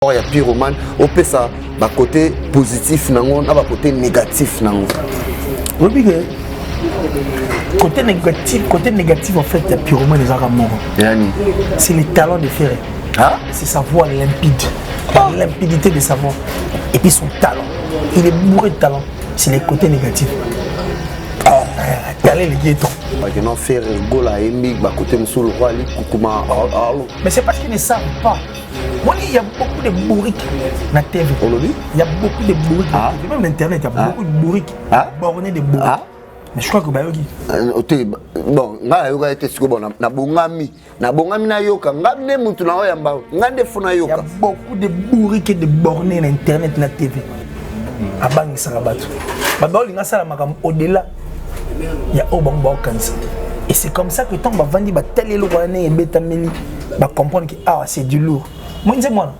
Il y a Pyromane, on peut ça, côté positif, non, côté négatif, non. Oui, côté négatif, en fait, il y a Pyromane les arabes morts. C'est les talents de Ferré. C'est sa voix limpide, la limpidité de sa voix. Et puis son talent. Il est bourré de talent. C'est les côtés négatifs. Mais c'est parce qu'ils ne savent pas. Moi, il y a beaucoup de bourriques na TV. Il y a beaucoup de bourriques na TV. Même l'internet, il y a beaucoup de bourriques. Bornés de bourriques. Mais je crois que Bayogi. Bon, il y a beaucoup de bourriques et de bornés na internet na TV. Abang Sarabatu. Au-delà, il y a Obamba Kansa. Et c'est comme ça que tant que Vandi va tel et Betameli va comprendre que c'est du lourd. Moi, je dis, maman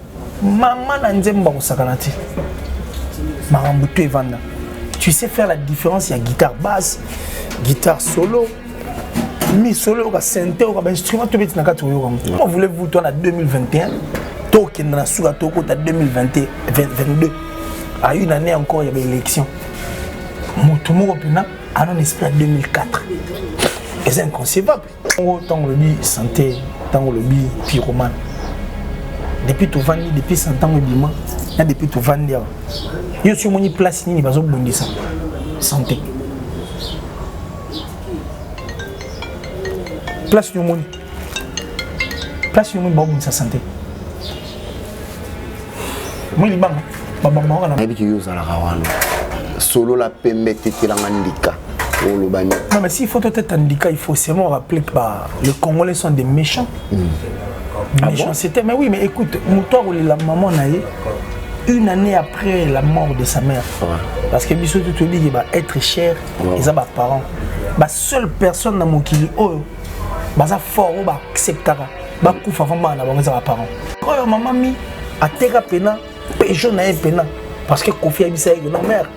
n'a pas de sakanati. Tu sais faire la différence, il y a guitare basse, guitare solo, mi solo, synthé, instrument, tout le monde. Comment voulez-vous, toi, en 2021, toi qui es sous la Toko, en 2022, à une année encore, il y avait l'élection. Tout le monde a un esprit en 2004. Et c'est inconcevable. Tant le bi santé, tant le bi pyromane. Depuis tout vandi, depuis 100 ans, depuis tout vandi. Je suis mon place, il va se ça. Santé. Place du monde. Place du monde, bon, sa santé. Moi, il est solo la permettre de l'handicap. Non, mais s'il faut être handicap, il faut seulement rappeler que les Congolais sont des méchants. Méchants, c'était. Mais oui, mais écoute, Moutoir, la maman n'a une année après la mort de sa mère. Parce que Bissot tout dit qu'il va être cher, ils ont des parents. La seule personne dans mon kili, ça fort, va accepter. Va couper avant de les parents. Quand maman mi a terra pena, péjon na pena. Parce que Kofi a dit ça, non, mère,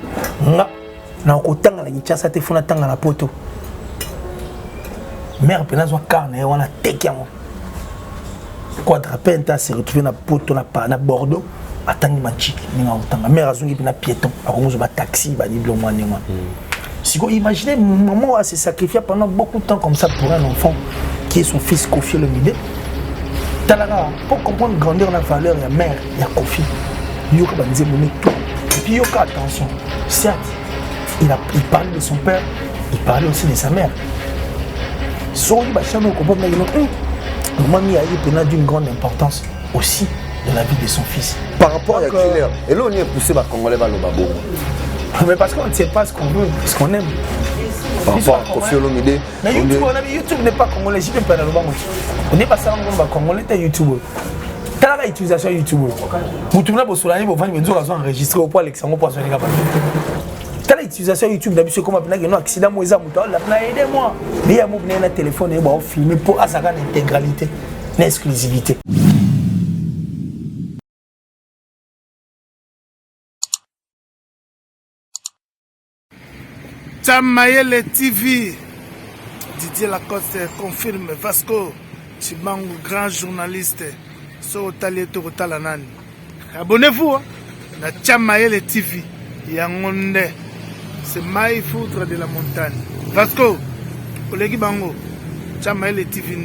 na okotanga na Kinshasa te funa tanga na poto. Mère pena zo carne wana teki yango. Quadrapenta s'est retrouvé na poto na Bordeaux, atangi machiki ninga otanga. Mère azongi pena piéton, akongo ba taxi ba diplôme ngwa. Si vous imaginez maman a se sacrifié pendant beaucoup de temps comme ça pour un enfant qui est son fils Kofi Olomide. Talaga pour comprendre grandeur la valeur la mère, il y a Kofi. Yoka banze moné tout. Et puis Yoka attention, certes, il parlait de son père, il parlait aussi de sa mère. Sori Bachano comprend mais Mami a eu d'une grande importance aussi de la vie de son fils. Par rapport à Killer, et là on est poussé par Congolais Balobabo. Mais parce qu'on ne sait pas ce qu'on veut, ce qu'on aime. Par rapport à Kofi Olomide. Mais YouTube n'est pas congolais, je ne peux pas le voir. On n'est pas ça en congolais, c'est YouTube. Quelle est l'utilisation de YouTube? Vous tournez pour Solani, vous venez enregistrer au point Alexandre pour soigner la page. Quelle est l'utilisation de YouTube? D'habitude, comme il y a un accident, aidez-moi. Mais il y a un téléphone et un film pour assurer l'intégralité, l'exclusivité. Tchamayele TV, Didier Lacoste confirme Vasco Chibangu, grand journaliste. Abonnez-vous à Tchamayele TV. Yangonde, c'est Maï Foudre de la montagne. Vasco, Olegi Bango, Tchamayele TV.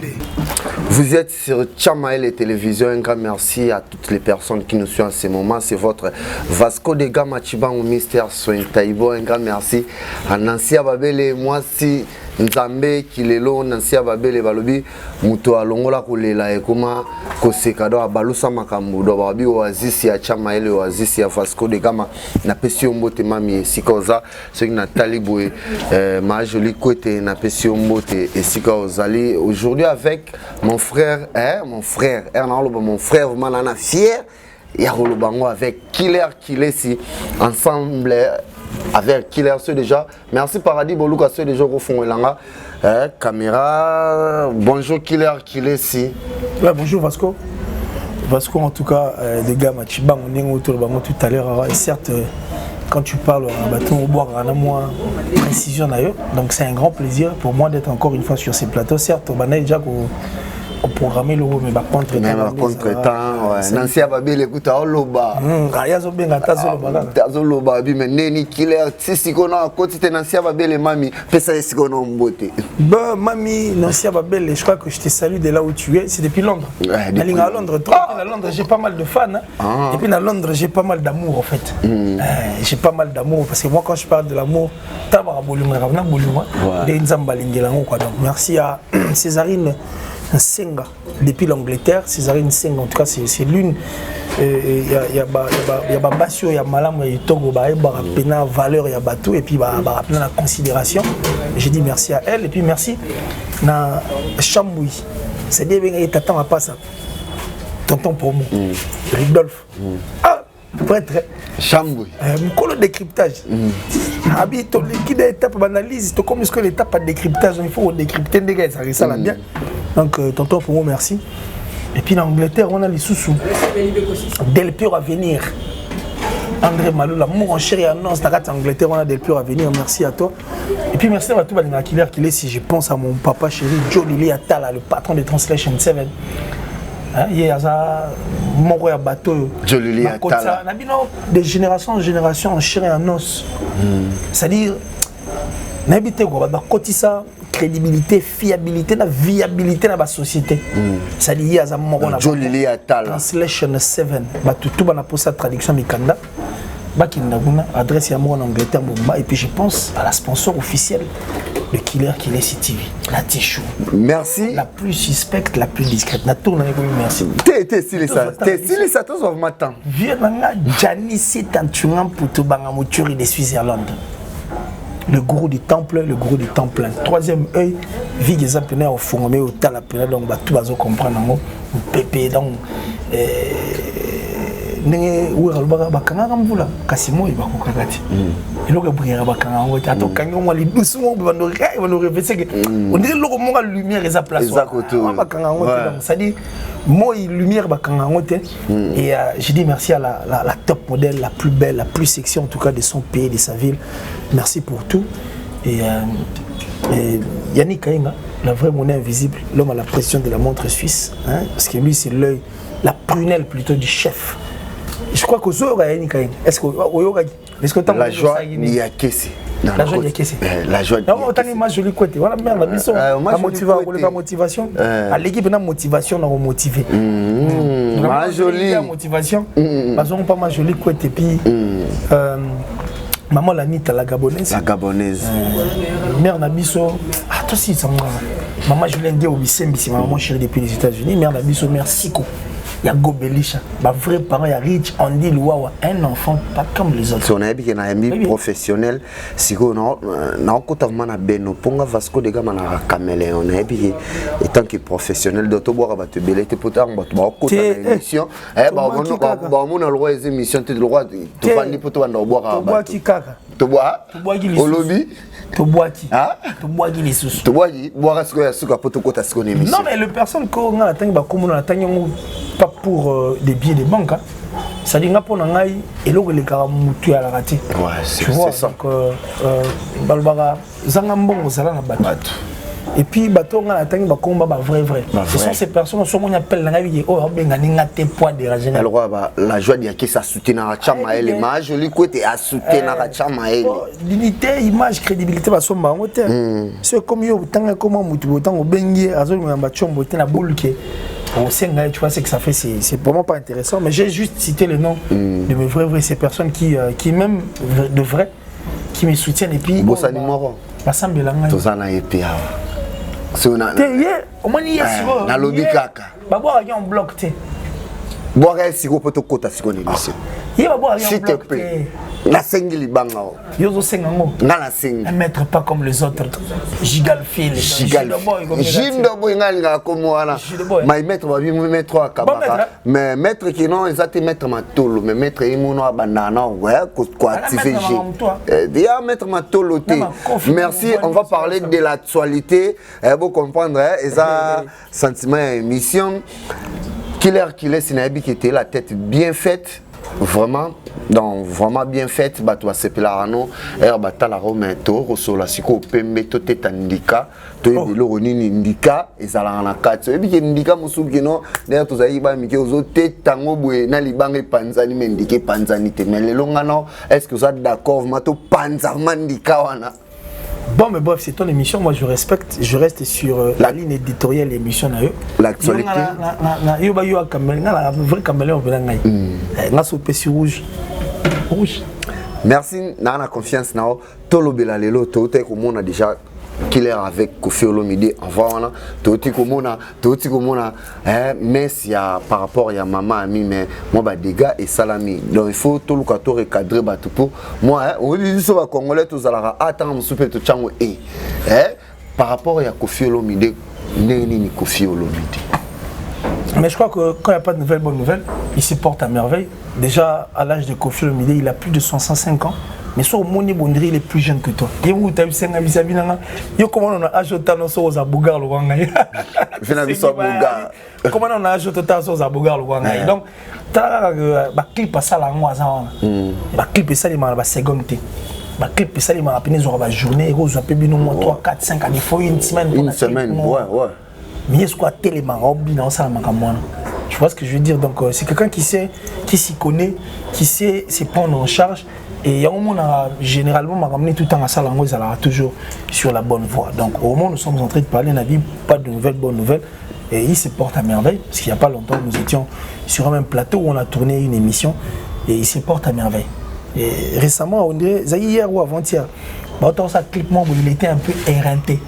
Vous êtes sur Tchamayele Télévision. Un grand merci à toutes les personnes qui nous suivent en ce moment. C'est votre Vasco de Gama Chibangu Mystère Soin Taïbo. Un grand merci à Nancy Ababele. Moi, si Nzambe Kilelo, Nancy Ababele Balobi, Muto Alongola Kulela Ekuma, Kosekado Abalusa Makambu, Dobabi Oasis ya Tchamayele Oasis ya Vasco de Gama, na Pession Te Mami Sikoza, ce qui Nathalie Boué, ma jolie côté, na Pession Mbote et Sikozali. Aujourd'hui avec mon frère, mon frère, mon frère, vraiment fier, Yarolobango avec Killer si ensemble. Avec Killer ceux déjà. Merci Paradis Boluka ceux déjà au fond elanga. Caméra. Bonjour Killer si. Ouais, bonjour Vasco. Vasco en tout cas des gars Machibang on est autour de tout à l'heure et certes quand tu parles on va tout boire en moins précision d'ailleurs. Donc c'est un grand plaisir pour moi d'être encore une fois sur ces plateaux. Certes on a déjà programmer le mais par contre Nancy Babel écoute Oloba. Yazo benga tazoloba. Tazoloba bi mais neni killer si kona côté Nancy Babel et mami pesa esiko no mbote. Bah mami Nancy Babel, je crois que je te salue de là où tu es, c'est depuis Londres. Allez à Londres, à Londres, j'ai pas mal de fans hein. Et puis à Londres, j'ai pas mal d'amour en fait. J'ai pas mal d'amour parce que moi quand je parle de l'amour, tabara boluma ravna boluma de nzamba lingelango quoi. Donc merci à Césarine Senga depuis l'Angleterre. Césarine Senga en tout cas c'est l'une il y a basio il y a malam il togo ba pena valeur il y a bateau et puis ba plein la considération. J'ai dit merci à elle et puis merci na Chamboui. C'est bien bien t'attends à pas ça. Tonton pour moi. Ridolphe. Ah prêtre Chamboui. Mukolo décryptage. Habito l'équipe d'étape d'analyse, tout comme ce que l'étape de décryptage, il faut décrypter des gars, ça là bien. Donc tonton pour moi merci. Et puis en Angleterre, on a les sous-sous. Del Pure à venir. André Malou, l'amour en chéri annonce, en Angleterre, on a Del Pure à venir, merci à toi. Et puis merci à tout le monde qui est si je pense à mon papa chéri, Joe Lili Atala, le patron de Translation 7. Il y a ça, mon roi bateau. Joe Lili Atala. De génération en génération, en chéri en os. C'est-à-dire, n'habitez quoi, côté ça. Crédibilité, fiabilité, la viabilité dans la société. C'est lié à ça. Translation 7. Tout le monde a sa traduction mikanda. Adresse à moi en Angleterre. Et puis je pense à la sponsor officielle de Killer TV. La Tichou. Merci. La plus suspecte, la plus discrète. La tourne avec merci. T'es stylé ça. T'es stylé ça, toi, ça va m'attendre. Viens, Janice Tantungan pour te bangamoturi de Suisse-Irlande. Le gourou du temple, le gourou du temple. Troisième œil, vie des apprenés au fond, mais au tal apprenés, donc tout va se comprendre, pépé, donc. N'est où est le bar à Kangamboula, Cassimo, il va concrétiser. Et l'autre brillera à Kangamboula, attends, quand on va les doucement, on va nous réfléchir. On dirait que la lumière est à place. Ça dit, moi, lumière, et j'ai dit merci à la top modèle, la plus belle, la plus sexy en tout cas de son pays, de sa ville. Merci pour tout. Et Yannick Kainga, la vraie monnaie invisible, l'homme à la pression de la montre suisse, hein, parce que lui, c'est l'œil, la prunelle plutôt du chef. Je crois que Yannick Kainga, est-ce que la joie n'y a qu'est-ce. La joie est caissée. La joie. Non, autant que moi je l'ai côté. Voilà, merde, la motivation. À l'équipe, on a motivation, on a motivé. Ma jolie. Motivation. Parce qu'on pas ma jolie côté. Puis, maman Lanita, la gabonaise. La gabonaise. Mère Nabiso. Ah, toi aussi, ça m'a. Maman Julien Gué au Bissembi, maman chérie depuis les États-Unis. Mère Nabiso, merci. Il y a Gobelisha, ma vrai parent, il y a Rich, Andy Louawa, un enfant pas comme les autres. Si on a un professionnel, si on a un beno, ponga Vasco de Gama na caméléon, on a et tant que professionnel, d'autres boire à te belé, te potar, on va côté l'émission. Eh ben on a le roi des émissions, tu le roi, tu vas ni potar on boire à boire qui caca. Tu bois au lobby. Tu bois qui? Tu bois qui les sous? Tu bois qui? Boire ce que y a sous capote côté ce qu'on émission. Non mais le personne qu'on a atteint, comme on a atteint, pas pour des billets de banque. Ça dit pour n'aille et là les gars mutu à la raté. Ouais, c'est ça. Donc balbara zangambongo ça là na bateau. Et puis bateau on a atteint ba combat ba vrai. Ce sont ces personnes qui sont appellent la vie oh benga ninga te poids de la génération. Alors la joie de qui ça soutenir à chama elle ma jolie côté à soutenir à chama elle. L'unité image crédibilité ba somba ngote. C'est comme yo tanga comment mutu autant bengi azol ngamba chombo tena bulke. Au Sénégal, tu vois ce que ça fait, c'est vraiment pas intéressant. Mais j'ai juste cité le nom de mes vrais, ces personnes qui même de vrai, qui me soutiennent. Et puis, Bossa numéro. Bassambe Langa. Tozana EP. C'est on a. Au moins, il y a na lobby kaka. Babo a un bloc, tu sais. Boire si go poto kota si koni monsieur. Il va boire un bloc. La singli bangao. Yozo sengango. Ngala sing. Un maître pas comme les autres. Gigalfil. Jindoboy ngala comme wana. Mais maître va bien mettre à Kabaka. Mais maître qui non exactement maître matolo, mais maître imono banana ouais quoi activer G. Dia maître matolo té. Merci, on va parler de l'actualité. Vous comprendre ça sentiment émission. Killer, Sinabi qui était la tête bien faite, vraiment, donc vraiment bien faite, bah toi c'est pelarano, bata la romato, sur la siko pembe to tête indica, to y le ronin indica et ça la carte. Et puis indica musuki no, d'ailleurs tous aïe ba miki ozo tête tango boué na libange panzani mendike panzani te mais le longano, est-ce que vous êtes d'accord, mato panzarmandika wana? Bon, mais bref, c'est ton émission. Moi, je respecte. Je reste sur la ligne éditoriale de l'émission. L'actualité. Il y a un vrai caméléon. Il y a un rouge. Merci. Nana confiance. Tolo Belalelo, Tote, comme on a déjà Killer avec Kofi Olomide avant Tote comme on a mais il y a par rapport à maman ami mais moi bah des gars et salami donc il faut tout le cato recadrer bateau pour moi on dit ça va congolais tous à la attends me souper tout chango et par rapport à Kofi Olomide ni Kofi Olomide. Mais je crois que quand il n'y a pas de nouvelles, bonnes nouvelles, il se porte à merveille. Déjà à l'âge de Kofi Olomide, il a plus de 105 ans. Mais sur Moni Bondri, il est plus jeune que toi. Il y a où tu as vu 5 ans, il y a comment on a ajouté nos choses à Bougar le Wangaï. Comment on a ajouté nos choses à Bougar le Wangaï. Donc, tu as un clip à ça, un clip à ça, il y a une seconde. Un clip à ça, il y a une journée, il y a 3, 4, 5 ans, il faut une semaine. Une semaine, ouais. Mais il y a quoi tellement dans ça, tu vois ce que je veux dire. Donc, c'est quelqu'un qui sait, qui s'y connaît, qui sait se prendre en charge. Et au moment généralement, m'a ramené tout le temps à ça, il sera toujours sur la bonne voie. Donc au moment où nous sommes en train de parler, on a dit pas de nouvelles, bonnes nouvelles. Et il se porte à merveille, parce qu'il n'y a pas longtemps, nous étions sur un même plateau où on a tourné une émission, et il se porte à merveille. Et récemment, on dirait, hier ou avant-hier, il était un peu éreinté.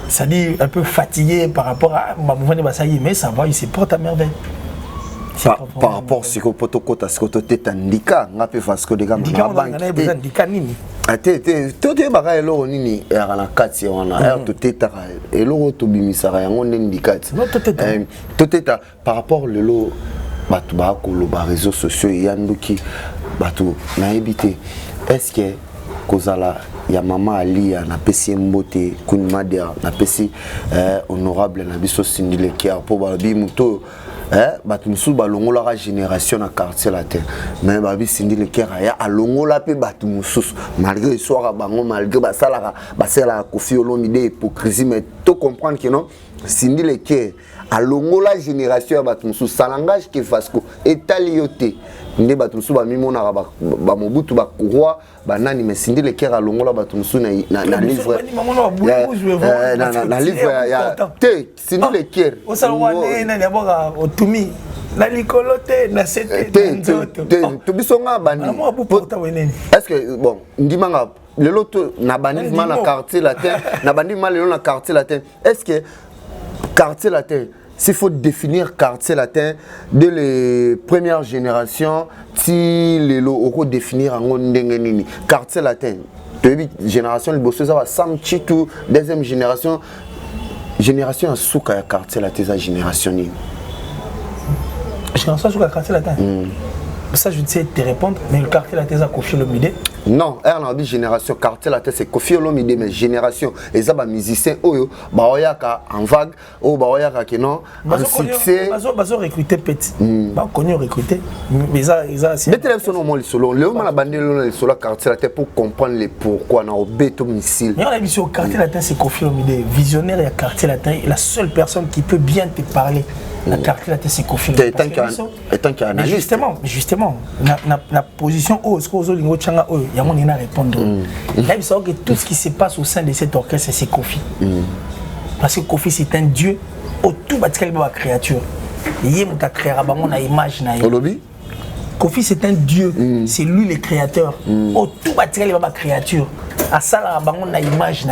C'est-à-dire un peu fatigué par rapport à mais ça va, il se porte à merveille. Par rapport à ce que tu as ce que tu as indiqué, on a fait Vasco de Gama. Tu par rapport aux réseaux sociaux, il y a est-ce que Kozala ya maman Ali na pesi mbote kunmader na pesi honorable na biso Sindile Kiar po babi muto batu musu balongola la génération na quartier la terre mais babi Sindile Kiar ya alongola pe batu musu malgré soir bango malgré basala Kofi Olomide hypocrisie mais to comprendre que non Sindile Kiar alongola la génération ya batu musu ça langage que Vasco etalioté ne batu musu ba mimona ba mobutu ba roi banani mais Sindile Kiar alongola batu musu na livre na livre ya te Sindile Kiar osalwane na yaboka otumi na likolote na sete nzoto to bisonga bani est-ce que bon ndimanga lelo to na bani na quartier latin na bani mal lelo na quartier latin est-ce que quartier latin s'il faut définir quartier latin de les premières générations, si les locaux définir en ndengenini quartier latin, génération le bosso ça va sam chitu deuxième génération à souka quartier latin sa génération ni. Génération souka quartier latin. Ça je ne sais te répondre mais le quartier latin a Kofi Olomide. Non, on a dit génération quartier la tête c'est Kofi Olomide mais génération et ça ba musicien oyo ba oyaka en vague ou ba oyaka que non en succès bazo recruter petit ba connu recruter mais ça c'est mais son nom le solo le moment la bande le solo quartier la tête pour comprendre les pourquoi na obeto missile mais on a vu sur quartier latin c'est Kofi Olomide visionnaire et quartier latin la seule personne qui peut bien te parler la quartier latin c'est Kofi Olomide étant qu'il analyste justement la position haut ce que lingo changa il y a mon à répondre. Là, il faut que tout ce qui se passe au sein de cet orchestre, c'est Kofi. Parce que Kofi, c'est un dieu au tout bâti de la créature. Il y a une image. Kofi, c'est un dieu. C'est lui le créateur. Au tout bâti de la créature. À ça, il y a une image.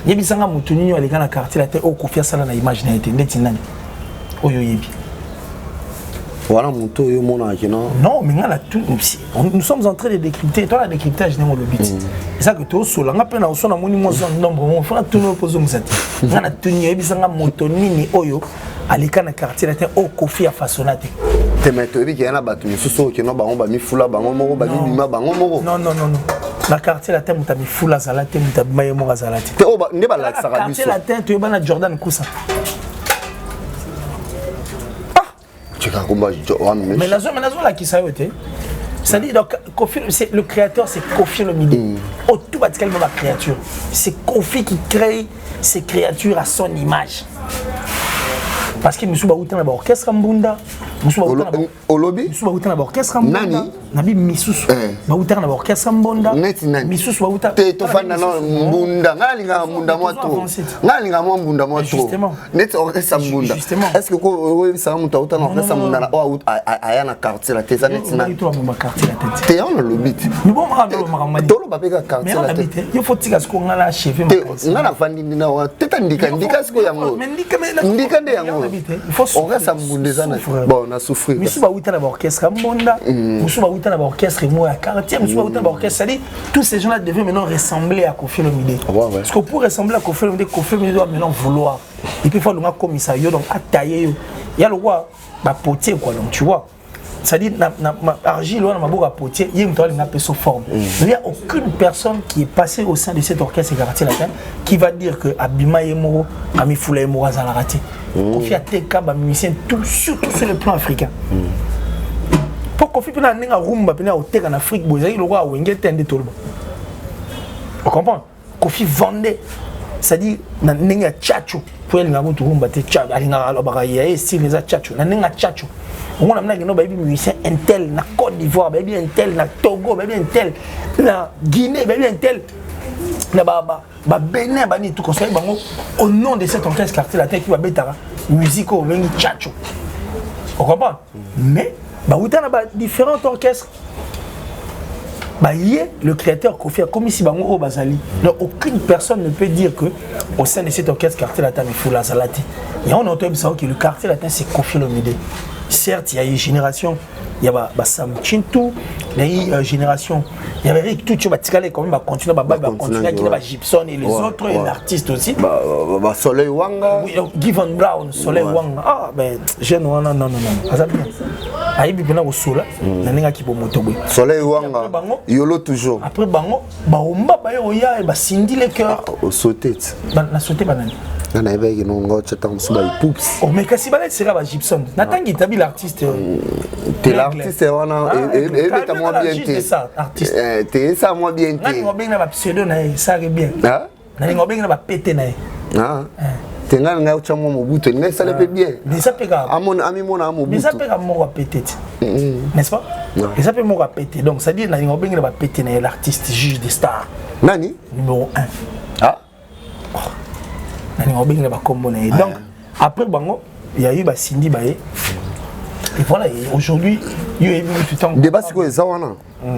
Il y a des gens qui ont été dans le quartier. Kofi a ça, une image. Voilà mon tour, non, mais nous sommes en train de décrypter. Toi, la décryptage, c'est le but. C'est ça que tu as dit. On a peine à son amour, on a nombre. On fait tout le opposé. On a tenu, on a motonini, oyo, à l'écran quartier, on a Kofi à façonner. Tu m'as dit qu'il y a un bâton, qui n'a pas mis foula, bango moro, bima, bango moro. Non. La quartier latin, tu as mis foula, zalate, tu as mis maïmo, zalate. La quartier latin, tu as mis Jordan Koussa. Mais la zone là qui ça été. Ça dit donc Kofi, le créateur c'est Kofi Olomide. Au tout bas de la créature. C'est Kofi qui crée ces créatures à son image. Parce que Moussou Baouta n'a pas orchestre Mbunda. Moussou Baouta n'a pas orchestre Mbunda. Nabi Missous Baouta n'a pas orchestre Mbunda. Missous Baouta. Tétofana Mbunda. Ngalinga Mbunda moto. Ngalinga Mbunda moto. Justement. Net orchestre Mbunda. Est-ce que vous savez Mouta Outa orchestre Mbunda ou ayana quartier la tête net na. T'es on le bit. Nous bon maramali. Tolo ba peka quartier la tête. Il faut tiga ce qu'on a la chef. Ngana fandi na wa teta ndika ce ko yango. Ndika de yango. On reste à Mbundezana. Bon, on a souffert. Moussou Baouta n'a pas orchestre Mbunda. Moussou Baouta n'a pas orchestre Moua quartier. Moussou Baouta n'a pas orchestre. C'est-à-dire, tous ces gens-là devaient maintenant ressembler à Kofi Olomide. Parce que pour ressembler à Kofi Olomide, Kofi Olomide doit maintenant vouloir. Et puis il faut le commissariat, donc à tailler. Il y a le roi, bah potier quoi, donc tu vois. C'est-à-dire, Argile, on a beaucoup à potier, il y a une personne forme. Il n'y a aucune personne qui est passée au sein de cet orchestre quartier latin qui va dire que Abima Yemoro, Ami Foula Yemoro a raté. Kofi a été capable de musicien tout, surtout sur le plan africain. Pour Kofi Pena n'a pas rumba Pena au terre en Afrique, vous avez le roi Wenge Tende Tolba. Vous comprenez? Kofi vendait, c'est-à-dire, n'a pas tchatcho. Pour elle, n'a pas rumba te tchatcho. Elle n'a pas style les tchatcho. N'a pas tchatcho. On a des musiciens intel na Côte d'Ivoire, baby intel na Togo, baby intel na Guinée, baby intel na Bénin, bani tout conseil au nom de cet orchestre quartier latin qui va betara musique au vengi tchatcho. On comprend? Mais bah où t'as différents orchestres. Bah le créateur Kofi a commis si bango au Bazali. Aucune personne ne peut dire que au sein de cet orchestre quartier latin il faut la salati. Et on entend ça que le quartier latin c'est Kofi Olomide. Certes, il y a une génération, il y a Sam Chintou, il y a une génération, il y avait Rick Tucho, quand même, continuer, il y a Gibson et les autres, et l'artiste aussi. Soleil Wanga. Given Brown, Soleil Wanga. Ah, ben, jeune, non. Aïe, bien, au sol, il y a qui peut monter. Soleil Wanga, Yolo toujours. Après, Bango, Baomba, Bayoya, et Cindy les cœurs. Au sauté. La sauté, banane. Oh, mais kasi balai sera Gibson. Natangi tabi l'artiste. T'es l'artiste et t'as moins bien été. T'es ça moins bien été. Nani ngobeng na ba pseudo na ça bien. Nani ngobeng na ba pété na. T'es nga chamo mobuto, mais ça le fait bien. Mais ça peut grave. Amon ami mon amour. Mais ça peut grave mon pété. N'est-ce pas? Et ça peut mon pété. Donc ça dit nani ngobeng na ba pété na l'artiste juge des stars. Nani? Numéro 1. Ah. Donc, après Bango, il y a eu Cindy Baye. Et voilà, aujourd'hui, il y a eu tout le temps. Débat c'est quoi ça? Tu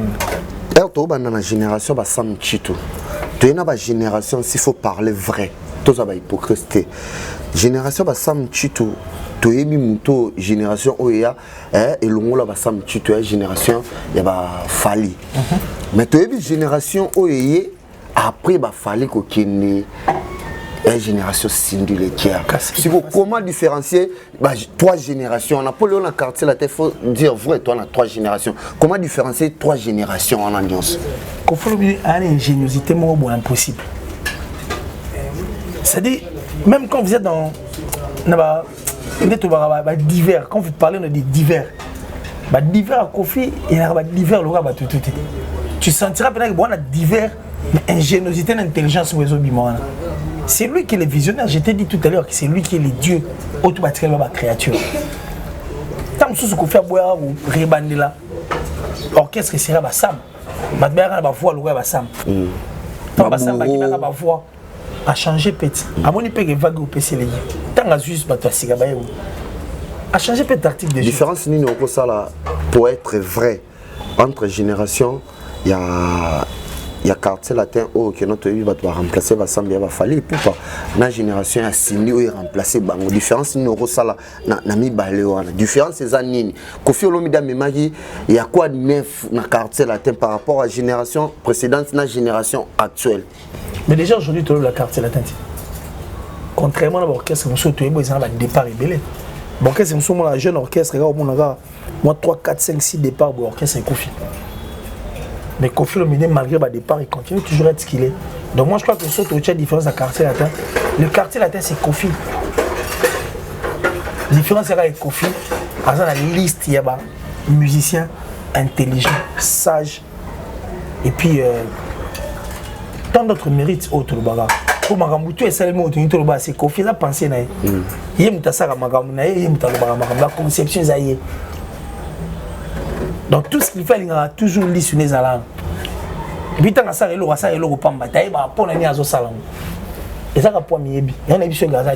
as une génération qui Sam Chito. Tu as une génération, s'il faut parler vrai, tout ça va hypocrisie. Génération qui Sam Chito. Tu as une génération où il y a et l'ongola ba Sam Chito, génération il y a Fali. Mais tu as une génération où il y a après ba Fali ko kene. La génération singulière. Comment différencier trois générations? On a pas le quartier là, il faut dire vrai, toi on a trois générations. Comment différencier trois générations en alliance? Il faut une ingéniosité impossible. C'est-à-dire, même quand vous êtes dans divers, quand vous parlez de divers, divers à Kofi, il y a divers le tout. Tu sentiras peut-être que divers, mais ingéniosité, intelligence, c'est lui qui est le visionnaire. Je t'ai dit tout à l'heure que c'est lui qui est le dieu automatiquement de la créature. Tant que ce qu'on fait boire ou rebandela, l'orchestre sera Bassam. Badbera va voir le roi Bassam. Tant Bassam va voir a changé petit. À mon époque, vague au PC les tant que juste battu Sigabaye a changé petit article de différence ni non ça là pour être vrai entre générations il y a quartier latin qui notre vie va remplacer va sembler va falloir pourquoi la génération a signé ou remplacer bango différence ni non ça là na mi baléwana différence c'est anini Kofi Olomide memaki il y a quoi de neuf na quartier latin par rapport à la génération précédente la génération actuelle. Mais déjà aujourd'hui tout le quartier latin contrairement à l'orchestre nous sommes tous ils ont un départ rebelle. Bon qu'est-ce que nous sommes un jeune orchestre regarde on a moi 3 4 5 6 départs pour l'orchestre et Kofi. Mais Kofi Olomide, malgré le départ, il continue toujours à être ce qu'il est. Donc moi je crois que surtout il y a une différence à quartier latin. Le quartier latin c'est Kofi. La différence avec Kofi, à la liste, il y a des musiciens intelligents, sages, et puis tant d'autres mérites autres. Pour Magambutu et Salemou, c'est Kofi, la pensée. Il y a la conception. Donc tout ce qu'il fait, il a toujours lu sur les alarmes. Et puis, tant que ça, il y a le pamba, il y a le salon. Et ça,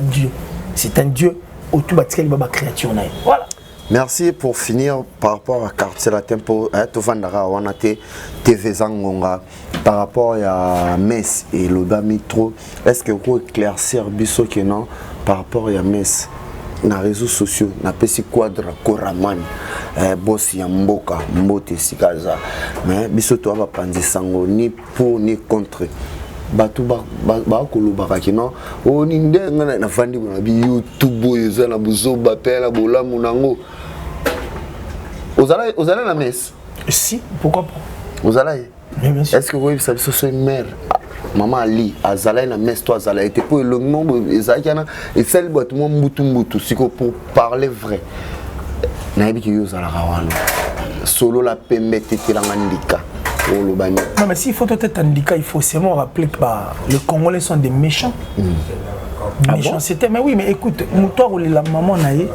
Dieu. C'est un Dieu autour de la créature. Voilà. Merci. Pour finir, par rapport à Quartier Latin, pour Tovandara, on a TV Zangonga, par rapport à Metz et le Bamitro, est-ce que vous pouvez éclaircir Bisso que non par rapport à Metz? Na réseaux sociaux na pesi quadra koraman boss ya mboka mbote sikaza mais biso to ba panzisango ni pour ni contre batu ba koloba kino oni ndenga na fandi na bi YouTube yeza na buzo ba pela bola munango ozala na messe si pourquoi pas ozala bien sûr. Est-ce que vous voyez ça c'est une mère Maman Ali, Azala na messe toi Azala était pour le nom Ezakana et celle boîte moi mbutu siko pour parler vrai. Na yebi ki yo zala rawano. Solo la pembe tetelanga ndika. Non mais s'il faut peut-être indiquer, il faut seulement rappeler que les Congolais sont des méchants. Méchants, bon? C'était mais oui mais écoute, Moutoir ou la maman naïe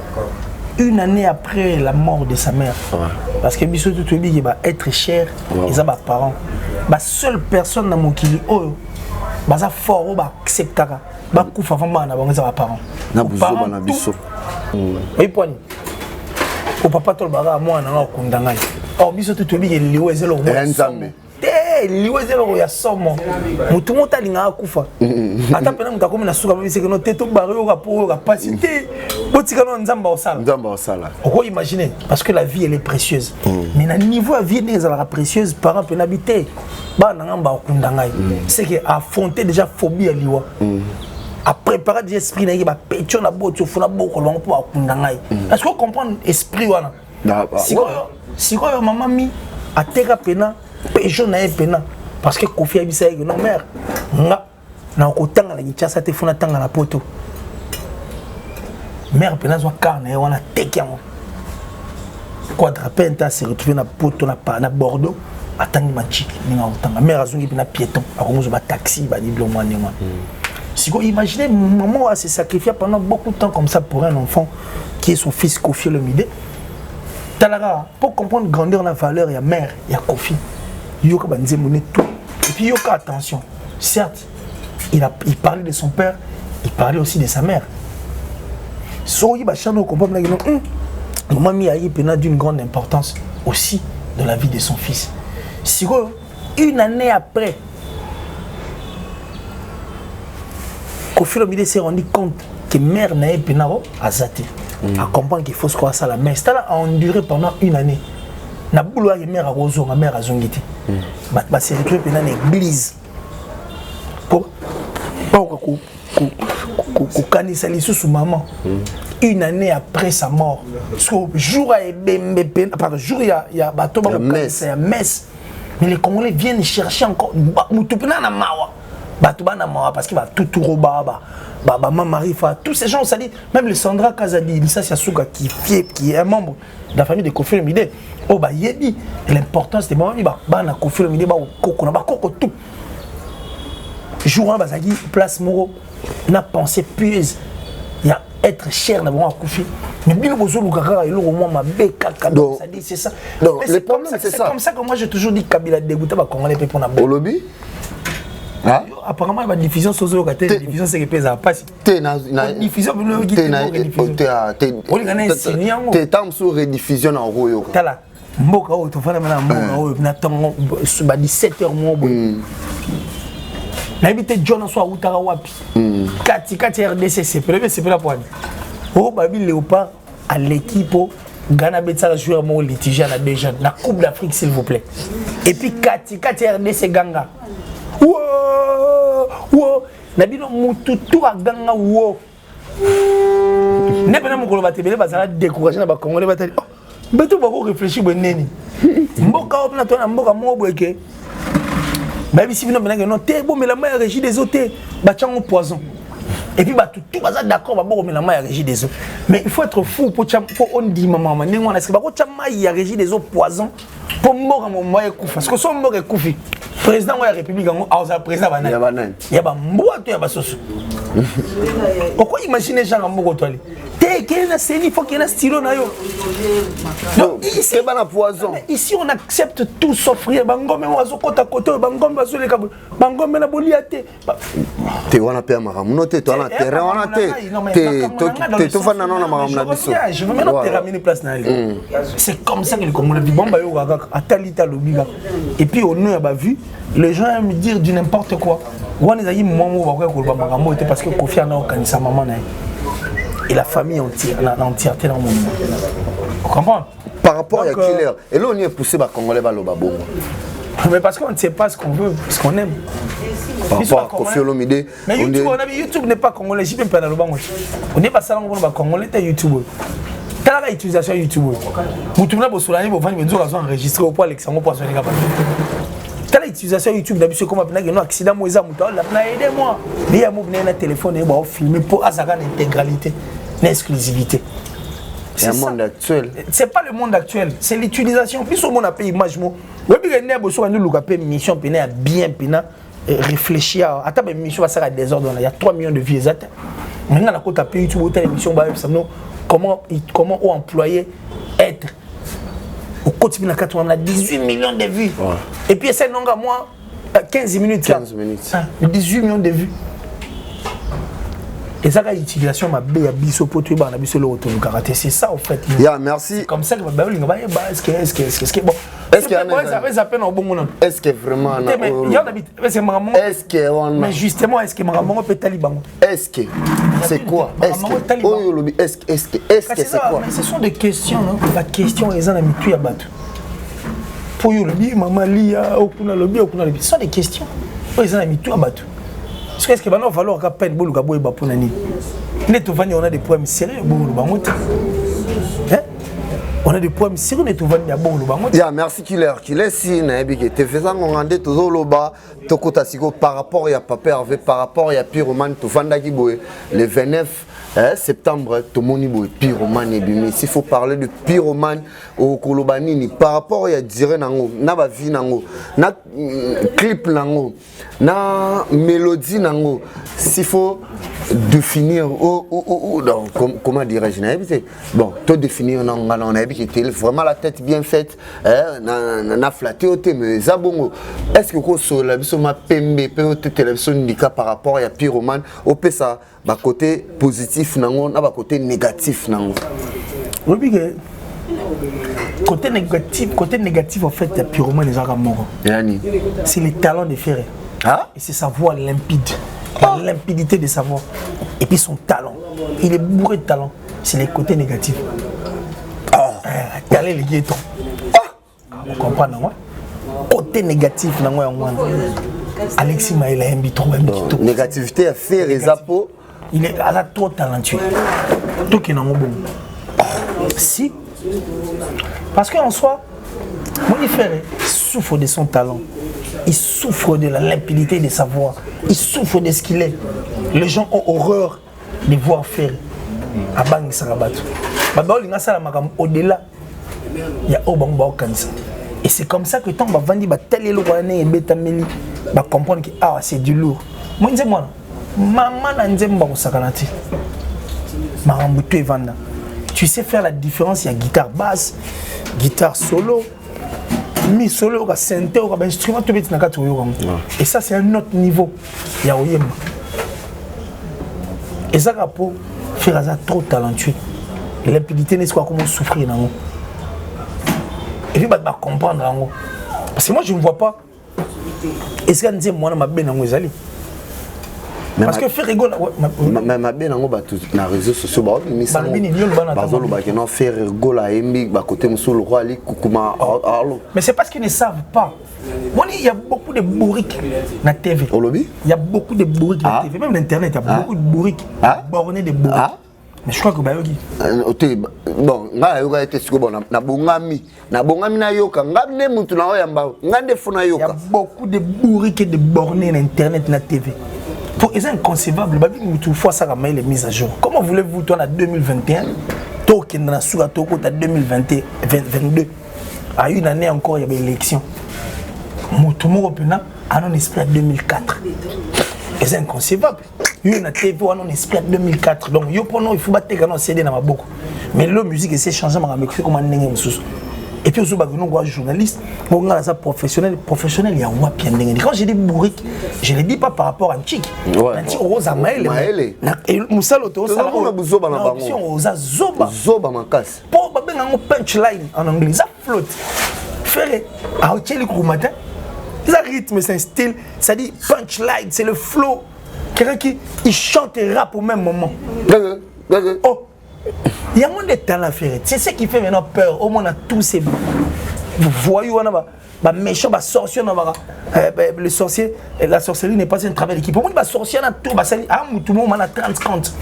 une année après la mort de sa mère. Ouais. Parce que Bissot tout dit qu'il va être cher, ils ont des parents. La seule personne dans mon kili oh baza fort ou ba acceptaka ba kufa famba na bango za parents na buzoba na biso oui point au papa tol bara moi na okundanga or biso tout bi liwe zelo mo nzambe liwe zelo ya somo mutu mota linga akufa ata pena muta komi na suka ba biseke no teto bara yo kapo capacité botika no nzamba osala on imaginer parce que la vie elle est précieuse mais na niveau la vie n'est pas précieuse par exemple n'habiter ba na ngamba okundanga c'est que affronter déjà phobie à liwa à préparer des esprits na ba pétion na boto funa boko longo pour okundanga est-ce que comprendre esprit wana si quoi maman mi ateka pena pétion na pena parce que Kofi abisa que non mère nga na okotanga na kichasa te funa tanga na poto mère pena zo carne wana tekiamo quadrapenta se retrouver na poto na Bordeaux atangi machiki ninga otanga mère azungi pena piéton akomozo ba taxi ba diplôme nyama si vous imaginez maman a se sacrifié pendant beaucoup de temps comme ça pour un enfant qui est son fils Kofi Olomide Talara pour comprendre grandeur la valeur il y a mère il y a Kofi yoka banzemone tout et puis yoka attention certes il parlait de son père il parlait aussi de sa mère so il va chano comprendre que maman mi a eu d'une grande importance aussi dans la vie de son fils. Si une année après, Kofi Olomide s'est rendu compte que mère n'a pas azati, à comprendre qu'il faut se croire ça la mère. Ça a enduré pendant une année. Na boulot que mère a roso, ma mère a zongiti. Bah c'est retrouvé pendant l'église. Pour kanisa lisu sous maman. Une année après sa mort. Jour à jour il y a bateau messe. Mais les Congolais viennent chercher encore Moutupena na mawa. Batouba na mawa parce qu'il va tout roba Mamarifa, tous ces gens ça dit même le Sandra Kazadi, Lisa Siasuka qui est un membre de la famille de Kofi Olomide. Oh bah yebi l'importance des mamans ba na Kofi Olomide ba koko na ba koko tout. Jour là bazaki place Moro na pensée pieuse. Il y a être cher na bon Kofi. Mais bien bozo lukaka et le roman ma beka kado ça dit c'est ça. Donc le problème c'est ça. C'est comme ça que moi j'ai toujours dit Kabila dégoûté ba Congolais pour na bo. Olobi ah? Apparemment la diffusion socio la diffusion c'est que pesa pas si la diffusion le diffusion t'es tam sur rediffusion en royo tala mboka o to fana na mboka o na tongo ba 17h mo bo na bité John so utara wapi kati RDC c'est la pointe oh babi Léopard à l'équipe Ghana Betsa joueur mo litige na déjà la Coupe d'Afrique s'il vous plaît et puis kati RDC Ganga wow nabino mutu tout a ganga wow ne pena mukolo batebele bazala décourager na ba Congolais batali beto bako réfléchir boneni mboka opna to na mboka mo boyeke ba bisi bino benanga non te bo mais la mère régie des hôtels ba chango poison Et puis bah tout ça d'accord bah bon mais la main régie des eaux. Mais il faut être fou pour on dit maman n'est on est bah quand il y a régie des eaux poison pour mort à mon moyen coup parce que son mort est couffé. Président de la République en président banane. Il y a bah moi tu y a bah sauce. Pourquoi imaginer Jean Ambo toi t'es qu'il a il faut qu'il y ait un stylo na yo. C'est pas la poison. Ici on accepte tout s'offrir bangom mais on va côté à côté bangom va sur les câbles bangom mais la boliate. T'es on a payé maramuno t'es toi na terrain on a t'es tout fan non na maramuna biso. Je veux maintenant te ramener place na lui. C'est comme ça que le Congolais dit bon bah yo gaga atalita lobiga. Et puis au nom a vu les gens aiment dire du n'importe quoi. On les a dit maman va quoi ko marambo était parce que Kofi Annan kanisa maman na. Et la famille entièreté dans le monde. Vous comprenez? Par rapport à Killer, et là on y est poussé par Congolais Balobabo. Mais parce qu'on ne sait pas ce qu'on veut, ce qu'on aime. Par rapport à Kofi Olomide. Mais YouTube n'est pas congolais, je ne peux pas dans le banc. On n'est pas ça, on est congolais, c'est YouTube. Quelle est l'utilisation de YouTube? Vous tournez pour Solani, vous avez enregistré au point Alexandre pour soigner la page. Quelle est l'utilisation de YouTube? D'habitude, comme on a un accident, moi, aidez-moi. Mais il y a un téléphone et un film pour avoir une intégralité, une exclusivité. C'est le monde actuel. C'est pas le monde actuel, c'est l'utilisation. Plus au monde a payé image. Oui, bien, nous avons une mission bien réfléchir. Attends, une mission va servir à désordre. Il y a 3 millions de vies. Maintenant, on a payé YouTube, une mission, comment employer être. Au quotidien, on a 18 millions de vues. Ouais. Et puis, c'est non, moi, 15 minutes. 15 minutes. 18 millions de vues. Et ça, l'utilisation m'a bien biso pour tout le monde. C'est ça, en fait. Yeah, merci. Comme ça, est-ce que bon. Est-ce qu'il y a est-ce que vraiment est-ce que mais justement est-ce que maman peut taliban est-ce que c'est quoi est-ce que c'est quoi mais ce sont des questions non la question les gens ont mis tout à battre pour yo lobby maman lia okuna lobby ce sont des questions les gens ont mis tout à battre est-ce que va falloir qu'à peine bolu ka boy ba pour nani neto vani on a des problèmes sérieux bolu ba monte on a des problèmes sérieux neto vani ya bolu ba monte ya merci Killer si na ebike te faisant ngande tozo loba tokota siko par rapport ya Papa Hervé par rapport ya Pyroman to vanda ki boy le 29 septembre tomoni boy Pyroman ebimi s'il faut parler de Pyroman au Kolobanini par rapport ya dire nango na ba vie nango na clip nango na mélodie nango s'il faut définir comment dirais-je bon to définir nango on a habité vraiment la tête bien faite na flatté au mais zabongo est-ce que ko so la biso ma pembe pe au télévision ndika par rapport à Pyroman au pesa ba côté positif nango na ba côté négatif nango oui que côté négatif en fait Pyroman les agamoro c'est le talent de faire et c'est sa voix limpide la limpidité de sa voix et puis son talent il est bourré de talent c'est les côtés négatifs talent les guettons vous comprenez non côté négatif nango ya mwana Alexis Maïla aime trop négativité à faire les apos il est à la trop talentueux tout qui nango bon si parce qu'en soi Monifere souffre de son talent il souffre de la limpidité de sa voix il souffre de ce qu'il est les gens ont horreur de voir faire à Bangi Sarabatu Babao linga sala makam au-delà il y a Obamba Okansa. Et c'est comme ça que tant que Vandi va tellement loin et Betameli va comprendre que c'est du lourd. Moi, je dis moi, maman n'a pas de sakanati. Marambutu et Vanda. Tu sais faire la différence, il y a guitare basse, guitare solo, mi solo, synthé, instrument, tout petit nakatu. Et ça, c'est un autre niveau. Il y a Oyema. Et ça, pour faire ça trop talentueux. L'impudité n'est pas comment souffrir dans nous. Et puis, bah, comprendre en gros. Parce que moi, je ne vois pas. Est-ce qu'on dit, moi, je suis bien en Zali? Parce que faire rigoler. Mais je suis bien en les réseaux sociaux. Mais faire rigoler, mais c'est parce qu'ils ne savent pas. Il y a beaucoup de bourriques dans la TV. Il y a beaucoup de bourriques dans la TV. Même l'Internet, il y a beaucoup de bourriques. Bornés de bourriques. Mais je crois que Bayogi. Bon, il y a beaucoup de bourriques et de bornés dans Internet, dans la TV. C'est inconcevable. Tout fois ça ramène les mises à jour. Comment voulez-vous toi en 2021, toi qui est sur la 2022, à une année encore il y avait l'élection. Tout le monde a un esprit à 2004. C'est inconcevable. Il y a une TV on esprit à 2004. Donc il faut battre quand on CD dans ma boucle. Mais la musique c'est changé comme un nègre. Et puis, on journaliste, on a professionnel, il y a un bien. Quand j'ai dit bourrique, je ne le dis pas par rapport à un chic. Un chic, on a Maël. Et Moussa Loto, ça a Zoba. Zoba, ma casse. Pour un punchline en anglais, ça flotte. Faire à Hôtel le matin, ça rythme, c'est un style, ça dit punchline, c'est le flow. Quelqu'un qui chante et rappe au même moment. Oh! Il y a moins de talent à faire. C'est ce qui fait maintenant peur. Au moins, on a tous ces voyous, méchants, sorciers. Le sorcier, la sorcellerie n'est pas un travail d'équipe. Au moins, les sorciers, tout le monde a 30-30.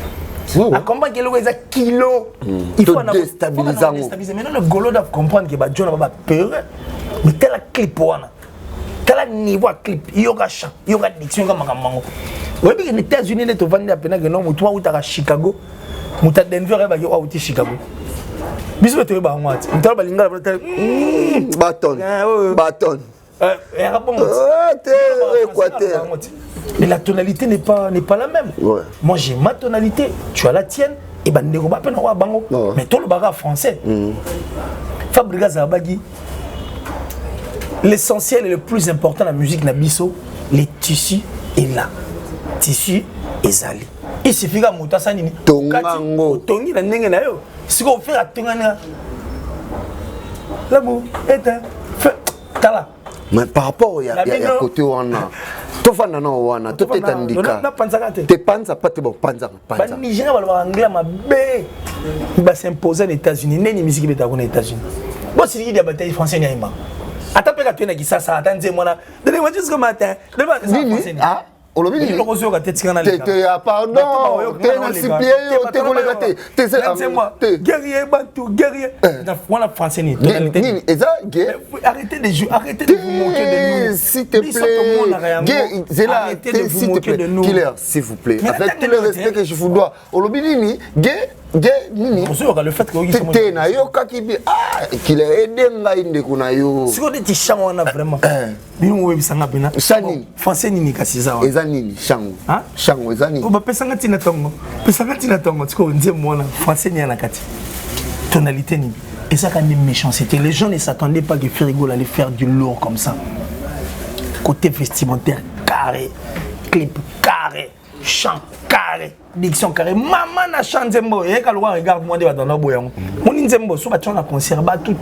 À comprendre que les kilos, il faut déstabiliser. Maintenant, le golo doit comprendre que John va peur. Mais tel clip, tel niveau clip, il y aura chant, il y aura diction comme un mango. Oui, mais les États-Unis, ils sont vendus à peine que non, toi, où tu à Chicago. Muta Denver et bagyo outi Chicago. Biso to ba ngwati. Mutala balinga bâton. Bâton. Mais la tonalité n'est pas la même. Ouais. Moi j'ai ma tonalité, tu as la tienne et bandeko ba pena wa bango. Mais tout le baga français. Fabriga Zabagi. L'essentiel et le plus important de la musique na biso, les tissus est là. Tissus et zali. Il suffit que Mouta Sanini Tongango Tongi la nengue na yo. Si on fait la tongana. L'amour est un feu. Tala. Mais par rapport à côté wana. Tofana na wana, to tetandika. Te panza pas te bon panza. Ba Nigeria ba anglais ma bé. Ba s'imposer aux États-Unis, neni musique beta aux États-Unis. Bon si il y a bataille français ni ma. Attends pe ka tu na ki ça attendez moi là. Donnez-moi jusqu'au matin. Donnez-moi ah Olobi ni pardon, guerrier bantou guerrier. Voilà français ni. Arrêtez de jouer, arrêtez de vous moquer de nous. S'il te plaît. Arrêtez de vous moquer de nous. Killer, s'il vous plaît. Avec tout le respect que je vous dois. Olobi ni nini. Le fait que t'es na yo kakibi qu'il a aidé ngai ndeko na yo. Si on dit chango na vraiment. Bino webisanga bina. Chani. Français nini kasiza wa. Eza nini chango. Chango eza nini. Ba pesanga tina tongo. Pesanga tina tongo tiko nzie mwana français ni anakati. Tonalité nini. Et ça quand même méchanceté. Les gens ne s'attendaient pas que Ferrigo allait faire du lourd comme ça. Côté vestimentaire carré, clip carré, chant carré. Diction carré, maman na chante Nzembo, et quand on regarde moi de dans la boyango. Mon Nzembo, so ba tchona concert ba tout.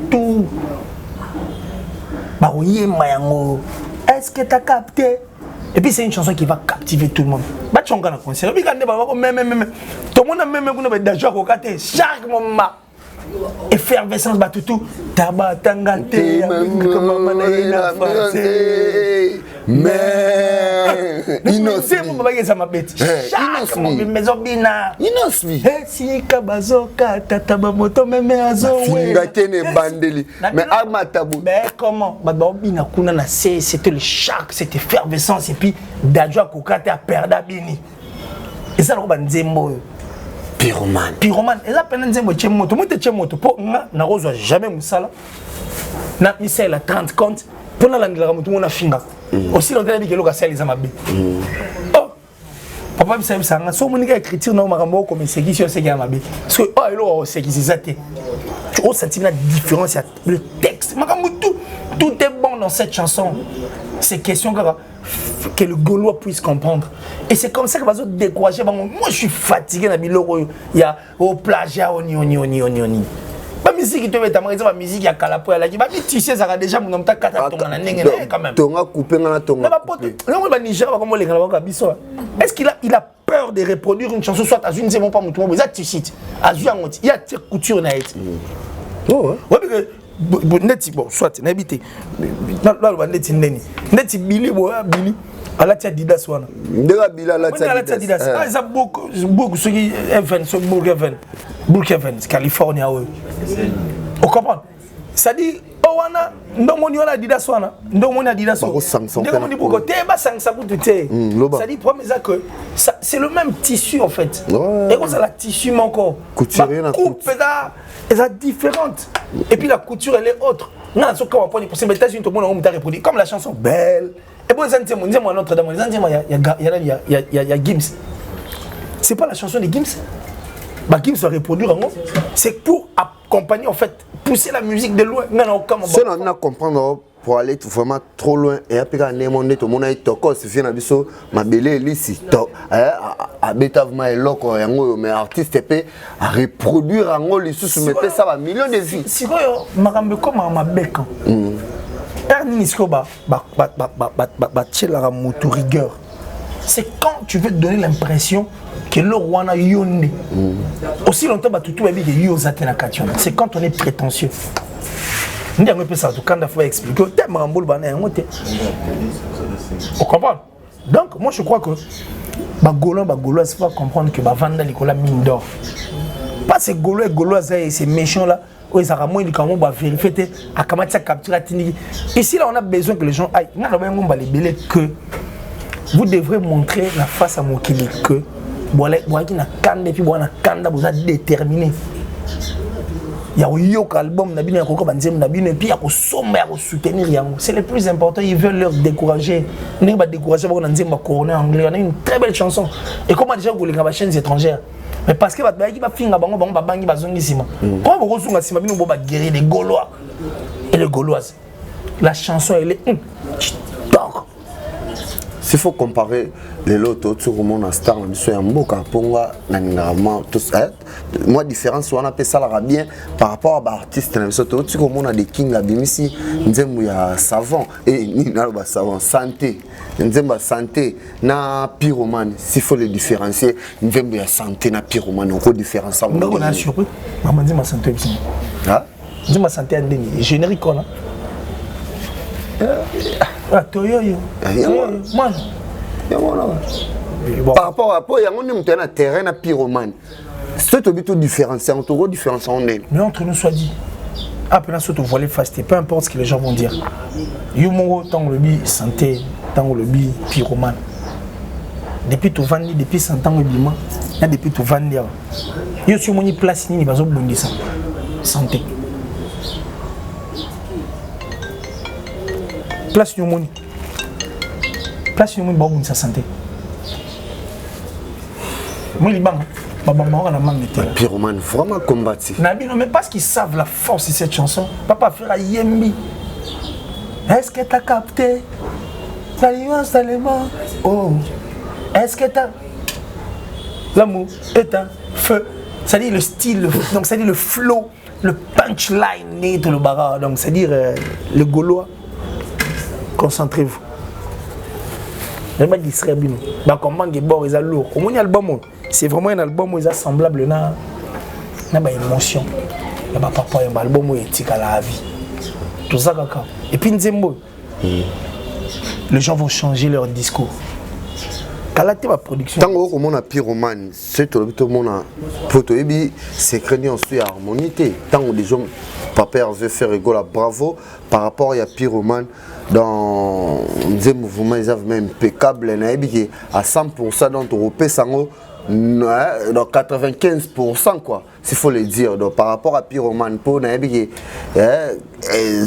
Ba oye mayango. Est-ce que tu as capté? Et puis c'est une chanson qui va captiver tout le monde. Ba tchonga na concert. Et puis quand ba même tout le monde a même kuna ba déjà ko kate chaque moment. Effervescence ba tout. Taba tangate comme maman na français. Mais innocent ça ma bête chaque maison bina innocent si kabazo kata taba moto meme azo finga tene bandeli mais amatabu mais comment ba bina kuna na c'était le choc cette effervescence et puis Dadjo kokate a perda bini et ça lo ba Nzembo pyromane et ça peine Nzembo tchemoto moto tchemoto po na rozwa jamais musala na misel à 30 comptes pour la langue tout le monde a finga aussi longtemps que l'on a fait les amabis. Oh, papa me ça nga so monika écriture na makambo comme c'est qui sur c'est amabi. Parce que oh il c'est qui c'est ça. Tu as senti la différence le texte. Makambo tout est bon dans cette chanson. C'est question que le Gaulois puisse comprendre. Et c'est comme ça que va se décourager. Moi je suis fatigué na biloko il y a au plagiat oni. La musique qui te met la musique il y a Kalapo la qui va tu sais ça déjà mon nom ta kata ton na ndenge quand même ton a coupé na ton non ba Niger ba comme les ngala biso est-ce qu'il a peur de reproduire une chanson soit à une c'est pas mutumo mais ça tu cites à Juangoti il y a couture na été oh ouais parce que neti bon soit na habité là ba neti ndeni neti Billy à la tia Didas wana ndega bila la tia Didas ah ça beaucoup ce qui Evans Brookhaven California ouais on comprend ça dit wana ndomoni wana Adidas wana ndomoni Adidas ndomoni beaucoup teba sangsa kutu te ça dit problème c'est que c'est le même tissu en fait et quand ça la tissu encore couture na coupe est différente et puis la couture elle est autre non ce qu'on va prendre pour ces États-Unis tout le monde a reproduit comme la chanson belle et bon ça dit moi Notre-Dame il y a Gims c'est pas la chanson de Gims bah Gims va reproduire en c'est pour accompagner en fait pousser la musique de loin non aucun moment c'est on a comprendre pour aller vraiment trop loin et après quand on est tout le monde a toko c'est fini biso mabele lisi to a betavement eloko yango mais artiste peut reproduire en lisusu mettre ça va millions de vies si quoi makambe comme mabeka erni sko ba tchela moto rigueur c'est quand tu veux te donner l'impression que le roi n'a yonné. Aussi longtemps que tout le monde c'est quand on est prétentieux. On expliquer. On comprend. Donc, moi je crois que Gaulois, il faut comprendre que Vanda Nicolas mine d'or. Pas ces Gaulois, ces méchants là. Ils ont vérifié à comment ça capture. Ici, là, on a besoin que les gens aillent. Que vous devrez montrer la face à mon kili que vous êtes déterminé. Il y a un album, c'est le plus important, ils veulent leur décourager. On a une très belle chanson. Et comment déjà vous voulez les chaînes étrangères? Mais parce que vous avez guérir les Gaulois et les Gauloises. La chanson, elle est... S'il faut comparer les lots tout le monde en star on dit mboka ponga na ningarama tous moi différence on appelle ça la bien par rapport à artiste na biso tout comme on a des king la bimisi nzembo ya savant et ni na ba savant santé nzembo santé na pyromane s'il faut les différencier nzembo ya santé na pyromane on différencier on a surpris maman dit ma santé ah dit ma santé ndeni générique on a par rapport à quoi il y a un terrain à pyromane c'est tout différenciant tout différenciant on est mais entre nous soit dit après ça tu vois les fastes peu importe ce que les gens vont dire yumo tant le bi santé tant le bi pyromane depuis tout vendre depuis 100 ans bima depuis tout vendre yo sur mon place ni bazo bondisa santé place du monde bon sa santé moi il bang on a manqué de pyromane vraiment combatif Nabi non mais parce qu'ils savent la force de cette chanson papa faire à Yembi est-ce que t'as capté la nuance d'alément oh est-ce que t'as l'amour est un feu ça dit le style donc ça dit le flow le punchline et tout le bagarre donc c'est dire le Gaulois. Concentrez-vous. Le mec serait bien. Bah comment il est ils a lourd. Au moins album c'est vraiment un album où ils semblable na ba émotion. Ya ba papa un album où éthique à la vie. Tout ça kaka. Et puis Nzembo. Les gens vont changer leur discours. Qualité ma production. Tant que mon a pyromane, c'est tout le monde a protoébi secret en suit harmonité. Tant que les gens papa veut faire rigolo bravo par rapport à pyromane dans des mouvements ils avaient même impeccable à 100% dans Europé sango dans 95% quoi s'il faut le dire donc par rapport à pyromane pour nabi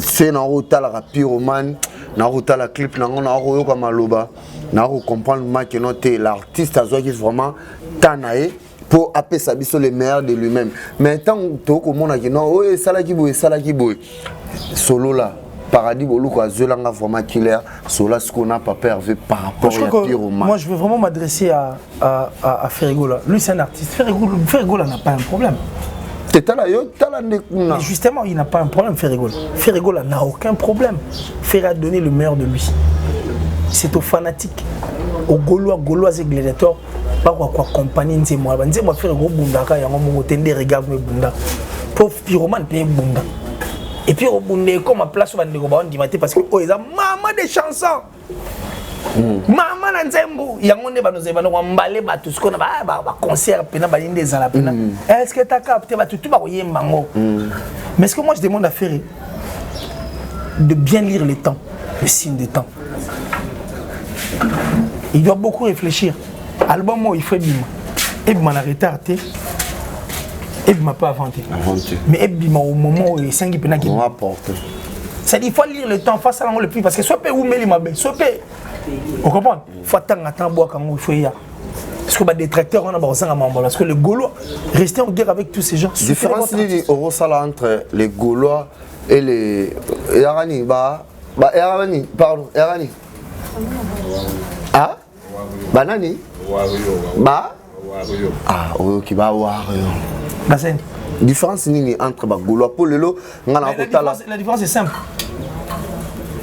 c'est dans route la pyromane na route la clip na royo comme maloba na comprendre que noter l'artiste a qui vraiment tanaé pour appeler ça biso le meilleur de lui-même mais tant to ko mona ki non oh sala ki boy solo là paradis bolu ko azolanga vraiment killer solo ce qu'on a pas perdu par rapport à pyromane. Moi je veux vraiment m'adresser à Ferrigola. Lui c'est un artiste. Ferrigola n'a pas un problème. Mais justement, il n'a pas un problème, Ferrigola. Ferrigola n'a aucun problème. Ferrigola a donné le meilleur de lui. C'est aux fanatiques, aux Gaulois et gladiateurs, pas quoi accompagner Nzembo. Nzembo fait un gros bundaka, il y a un moment où il regarde le bunda. Pauvre pyromane, il bunda. Et puis au bunda, comme à place où on dit parce que oh, ils ont maman des chansons. Maman Nzembo, il y a un monde qui va nous emballer, tout ce qu'on a, concert, des ans. Est-ce que tu as capté tout le monde? Mais ce que moi je demande à faire, de bien lire les temps, le signe des temps. Il doit beaucoup réfléchir. Album, il faut bim. Et il m'a arrêté. Et il m'a pas inventé. Mais il m'a au moment où il s'est dit qu'il m'a apporté. C'est-à-dire qu'il faut lire le temps face à l'angle le plus. Parce que soit où il m'a bien, soit on comprend. Il faut attendre boire quand il faut y aller. Parce que les détracteurs, on a besoin de parce que les Gaulois, rester en guerre avec tous ces gens. Différence entre les Gaulois et les Erani. Erani, pardon, Erani. Ah? Banani? Bah? Ah, ok, bah, Basen. Différence entre les Gaulois pour le lot. La différence est simple.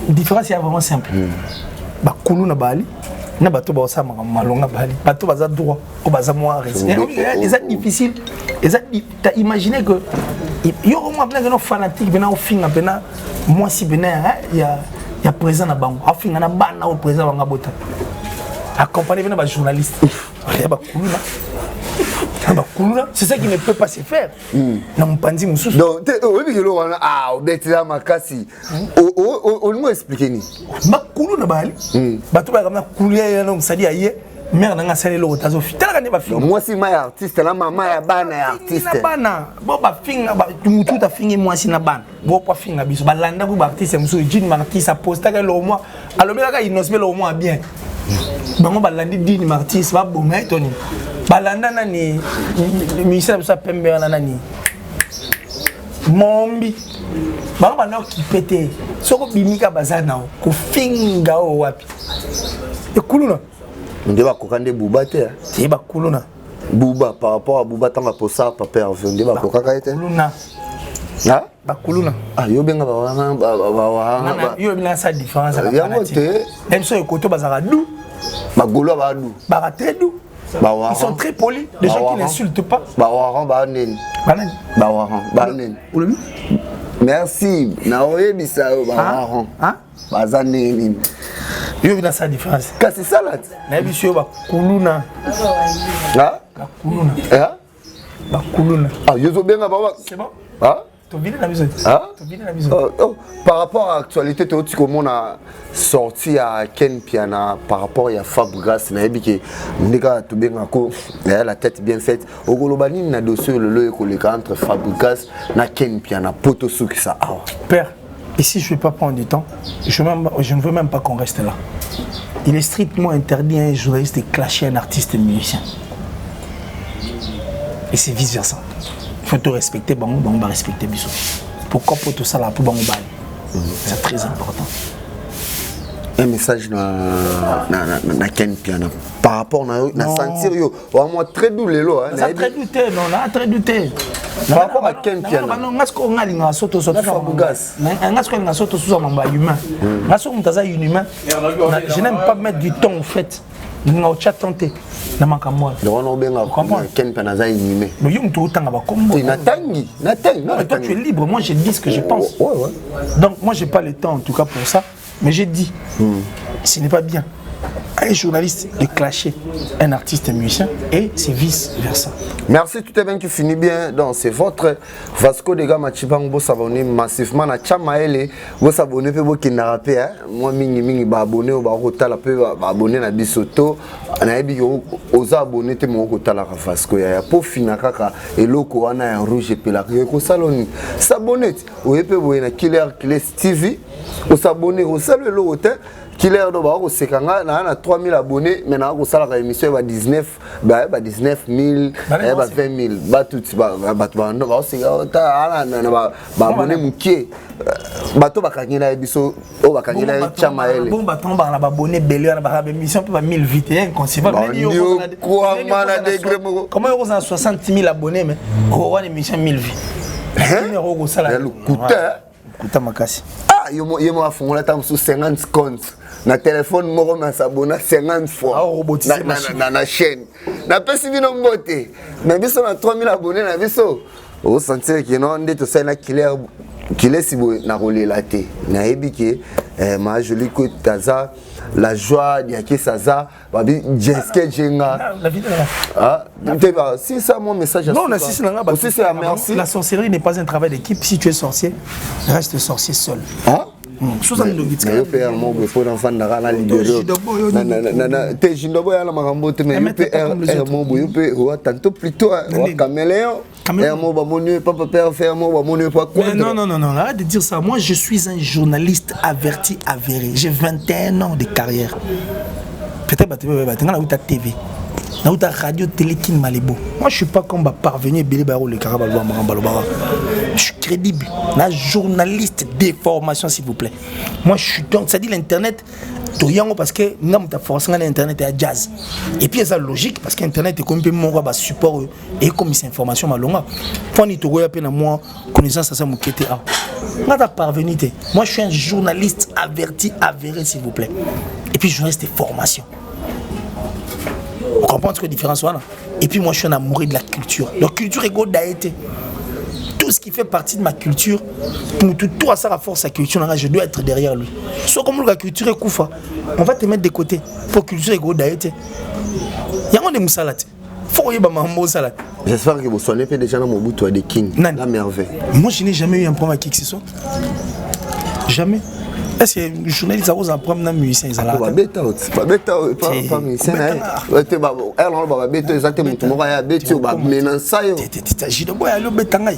La différence est vraiment simple. Bah, Koulou na Bali. Na bato ba osama malonga bali bato baza droit o baza moi c'est difficile et ça t'as imaginé que yo on a plein de fanatiques bena au finga bena moi si bena il y a présent na bango au finga na bana au présent banga bota accompagné bena ba journaliste ya ba kuluna c'est ça qui ne peut pas se faire na mpanzi mususu donc oui que lo ah obetila makasi on nous expliquer ni makulu na bali bato ba kama kulia ya no msadi aye mère nga sale lo tazo fitala ka ne ba finga moi si ma artiste na mama ya bana ya artiste na bana bo ba finga ba mutu ta finga moi si na bana bo pa finga biso ba landa ku ba artiste musu jean artiste a posta ka lo moi alobela ka inosbe lo moi bien bango ba landi dini artiste ba bonga etoni balanda nani ministère de pembe nani mombi bango bana ki pété soko bimika bazana ko finga o wapi e kuluna ndé ba kokande buba te ti ba kuluna buba par rapport à buba tanga posa papa hervé ndé ba kokaka ete kuluna na ba kuluna ah yo benga ba yo bila sa différence avec ya moté même so ekoto bazaka dou ba golo ba dou ba très dou. Ils sont très polis, des gens qui n'insultent pas. Merci. Il y a sa différence. C'est ça là. Kuluna. C'est bon. Par rapport à l'actualité, tu as sorti à Ken Piana par rapport à Fabregas, la tête bien faite. Au Golobani, il y a dossier entre Fabregas et Ken Piana. Père, ici je ne vais pas prendre du temps. Je ne veux même pas qu'on reste là. Il est strictement interdit à un journaliste de clasher un artiste et musicien. Et c'est vice versa. Il faut te respecter, on va respecter Bissot. Pourquoi pour tout ça là, pour Bango Bali? C'est très important. Un message na Ken Piana par rapport à sentir yo moi très doux les lots ça très douté non là très douté par rapport à Ken Piana non ngasko ngalinga soto Fabregas ngasko ngalinga soto sous mamba humain ngasko mutaza inhumain je n'aime pas mettre du temps en fait nga au chat tenté na makamwa on a bien Ken Piana za inhumé mais yo mtu utanga ba kombo natangi toi tu es libre moi je dis ce que je pense donc moi j'ai pas le temps en tout cas pour ça. Mais j'ai dit, ce n'est pas bien un journaliste de clasher un artiste et musicien et c'est vice versa. Merci, tout est bien qui finit bien. Donc c'est votre Vasco de Gama Chibang, vous s'abonnez massivement à Chamaele, vous s'abonnez pour qui n'a rappé moi mingi abonné au barota la peu abonné na bisoto na ebi aux abonnés te mon kota la Vasco ya pour finaka et loko wana en rouge et pelak ko saloni s'abonner au epé boyena Killer TV au s'abonner au salut le hôtel Killer do ba ko sekanga na 3000 abonnés mais na ko sala ka émission ba 19 000 ba 20 000 ba tout ba no ba singa ta ala na ba abonné mukie bato bakangela biso o bakangela Chamaele bon baton ba na abonné belé na ba émission pe ba 1000 vite inconcevable comment on a 60 000 abonnés mais on a une émission 1000 vues numéro ko sala le coûte makasi ah yo a fongola tam sous 50 comptes na téléphone moko na s'abonner 50 fois na chaîne na pesi bino mbote mais biso na 3000 abonnés na biso au sentir que non ndeto ça na Killer si na kolela te na ebike ma joli ko taza la joie de qui ça babi jeske jenga la vidéo ah si ça mon message non si c'est merci la sorcellerie n'est pas un travail d'équipe si tu es sorcier reste sorcier seul hein yo pe mo be po na fanda kana libéré na te jindobo ya la makambo te mais yo pe mo bo yo pe wa tanto plutôt wa caméléon mo ba monu papa père faire mo ba monu pas quoi. Non, arrête de dire ça. Moi je suis un journaliste averti avéré. J'ai 21 ans de carrière. Peut-être bah tu TV. Na radio télé kin Malibu. Moi je suis pas comme parvenu Billy Baro le Karabalo Marambalo. Je suis crédible. Na journaliste de formation s'il vous plaît. Moi je suis donc ça dit l'internet Toriango parce que nous ta force dans l'internet et à jazz. Et puis ça logique parce qu'internet est comme peu mon ba support et comme ces informations malonga. Pour ni togoya pe na moi connaissance ça mo kété ah. Na ta parvenu. Moi je suis un journaliste averti avéré s'il vous plaît. Et puis journaliste de formation. On comprend ce que la différence est là. Et puis moi je suis un amoureux de la culture. La culture est go d'aïté. Tout ce qui fait partie de ma culture, pour tout à ça la force à culture, je dois être derrière lui. Soit comme la culture est koufa, on va te mettre de côté. Pour la culture est go d'aïté. Il y a des moussalades. Faut y avoir un salade. J'espère que vous soignez déjà dans mon bout de King. La merveille. Moi je n'ai jamais eu un problème avec qui que ce soit. Jamais. Est-ce que les journalistes ont un problème avec les musiciens? Ils ont pas bêta, pas musicien. Tu vas alors bêta, exactement. Tu vas bêta, tu vas mener ça. J'ai de boire le bêta. Mais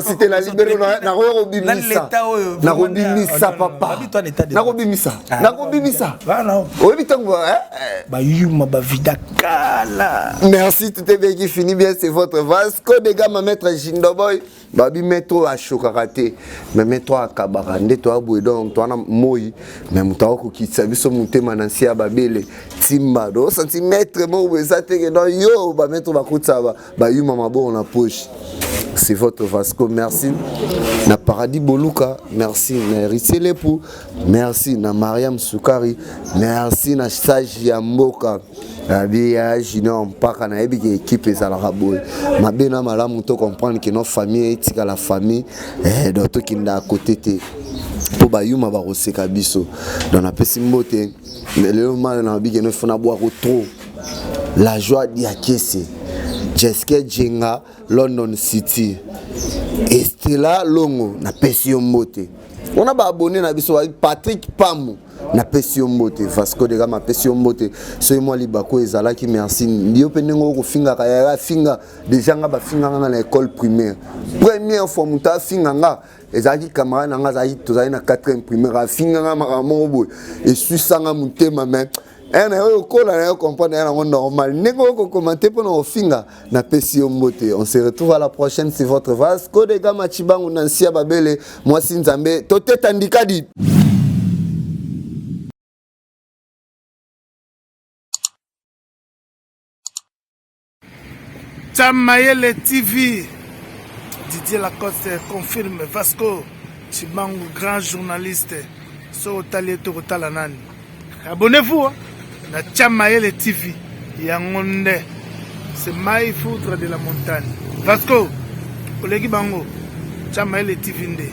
si tu es la libérée, na robimisa. Na robimisa papa. Na robimisa. Na robimisa. Oui, putain quoi. Bah yuma ba vida kala. Merci, tout est bien qui finit bien, c'est votre Vasco de Gama maître Jindoboy. Babi metto à Chokarate, mais metto à Kabarande, toi donc toi na moi, mais mutako qui sabi so monter manansi à Babele, Timba, do centimètre mo ça te que non yo ba metto ba kutsa ba yuma mabo na poche. C'est votre Vasco, merci. Na Paradis Boluka, merci. Na Riselepu, merci. Na Mariam Soukari, merci. Na Sage Yamboka. Abia Junior Mpaka na ebi équipe ezalaka boy. Mabena malamu to comprendre que nos familles etika la famille d'autres qui nda à côté te. Po ba yuma ba roseka biso. Dans na pesi mbote. Le mal na bi que no fona boire trop. La joie d'Iakese. Jessica Jenga, London City. Estela Longo na pesi mbote. On a ba abonné na biso Patrick Pamou. Na pesi mbote Vasco de Gama pesi mbote so moi libako ezala ki merci ndio penengo ko finga ka finga déjà nga ba finga nga na école primaire première fois muta finga nga ezaki camarade nga zaki tozali na 4e primaire finga nga makamo boy et suis sanga mutema même na yo kola na yo comprendre na normal nego ko commenter pour no finga na pesi mbote. On se retrouve à la prochaine, c'est votre Vasco de Gama Chibangu Nansia Babele moi Sinzambe tote tandikadi. Tchamayele TV, Didier Lacoste confirme Vasco Chibangu, grand journaliste, sur Talieto Talanan. Abonnez-vous à Tchamayele TV, Yangonde, c'est Maï Foudre de la montagne. Vasco, Olegi Bango, Tchamayele TV.